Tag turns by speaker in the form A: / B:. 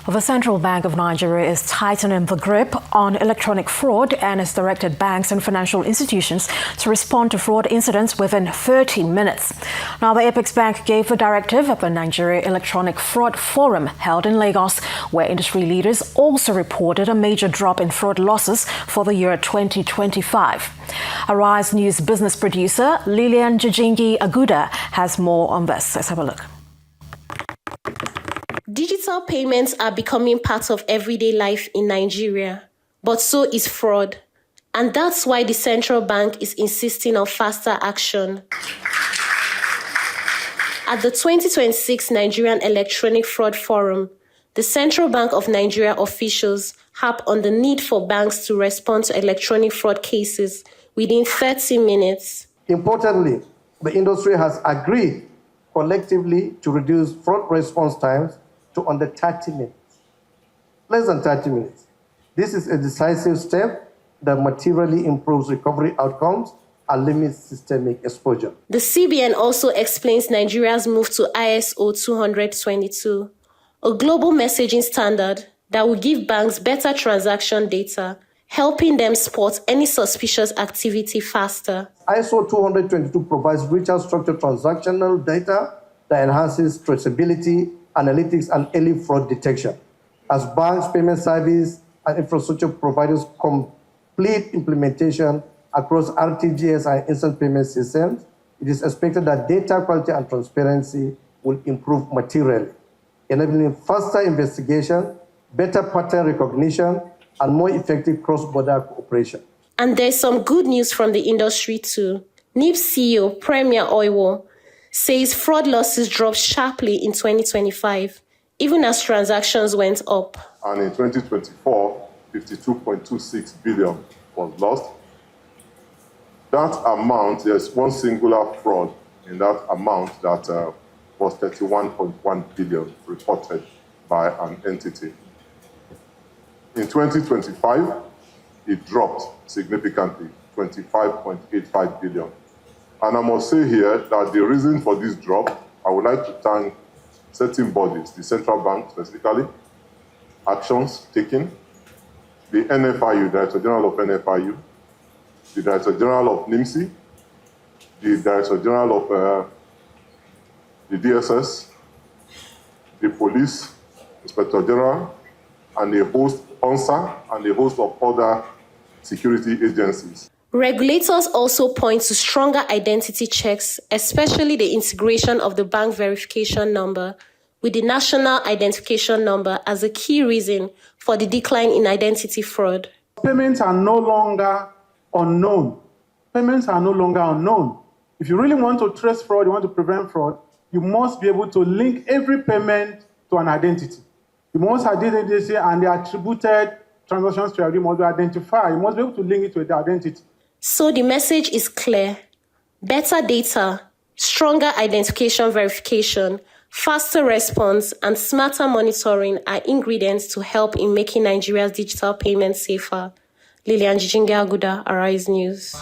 A: The Central Bank of Nigeria is tightening the grip on electronic fraud and has directed banks and financial institutions to respond to fraud incidents within 30 minutes. Now, the Apex Bank gave the directive at the Nigeria Electronic Fraud Forum held in Lagos, where industry leaders also reported a major drop in fraud losses for the year 2025. Arise News business producer Lilian Jijingi Aguda has more on this. Let's have a look.
B: Digital payments are becoming part of everyday life in Nigeria, but so is fraud. And that's why the central bank is insisting on faster action. At the 2026 Nigerian Electronic Fraud Forum, the Central Bank of Nigeria officials harp on the need for banks to respond to electronic fraud cases within 30 minutes.
C: Importantly, the industry has agreed collectively to reduce fraud response times to under 30 minutes, less than 30 minutes. This is a decisive step that materially improves recovery outcomes and limits systemic exposure.
B: The CBN also explains Nigeria's move to ISO 20022, a global messaging standard that will give banks better transaction data, helping them spot any suspicious activity faster.
C: ISO 222 provides richer structured transactional data that enhances traceability, analytics, and early fraud detection. As banks, payment service, and infrastructure providers complete implementation across RTGS and instant payment systems, it is expected that data quality and transparency will improve materially, enabling faster investigation, better pattern recognition, and more effective cross-border cooperation.
B: And there's some good news from the industry too. NIBSS CEO Premier Oiwo says fraud losses dropped sharply in 2025, even as transactions went up.
D: And in 2024, 52.26 billion was lost. That amount, there's one singular fraud in that amount that was 31.1 billion reported by an entity. In 2025, it dropped significantly, 25.85 billion. And I must say here that the reason for this drop, I would like to thank certain bodies, the central bank specifically, actions taken, the NFIU, Director General of NFIU, the Director General of NIBSS, the Director General of the DSS, the Police Inspector General, and a host ONSA, and a host of other security agencies.
B: Regulators also point to stronger identity checks, especially the integration of the bank verification number with the national identification number as a key reason for the decline in identity fraud.
E: Payments are no longer unknown. Payments are no longer unknown. If you really want to trace fraud, you want to prevent fraud, you must be able to link every payment to an identity. You must identify and the attributed transactions to you must be identified. You must be able to link it to the identity.
B: So the message is clear. Better data, stronger identification verification, faster response, and smarter monitoring are ingredients to help in making Nigeria's digital payments safer. Lilian Jijingi Aguda, Arise News.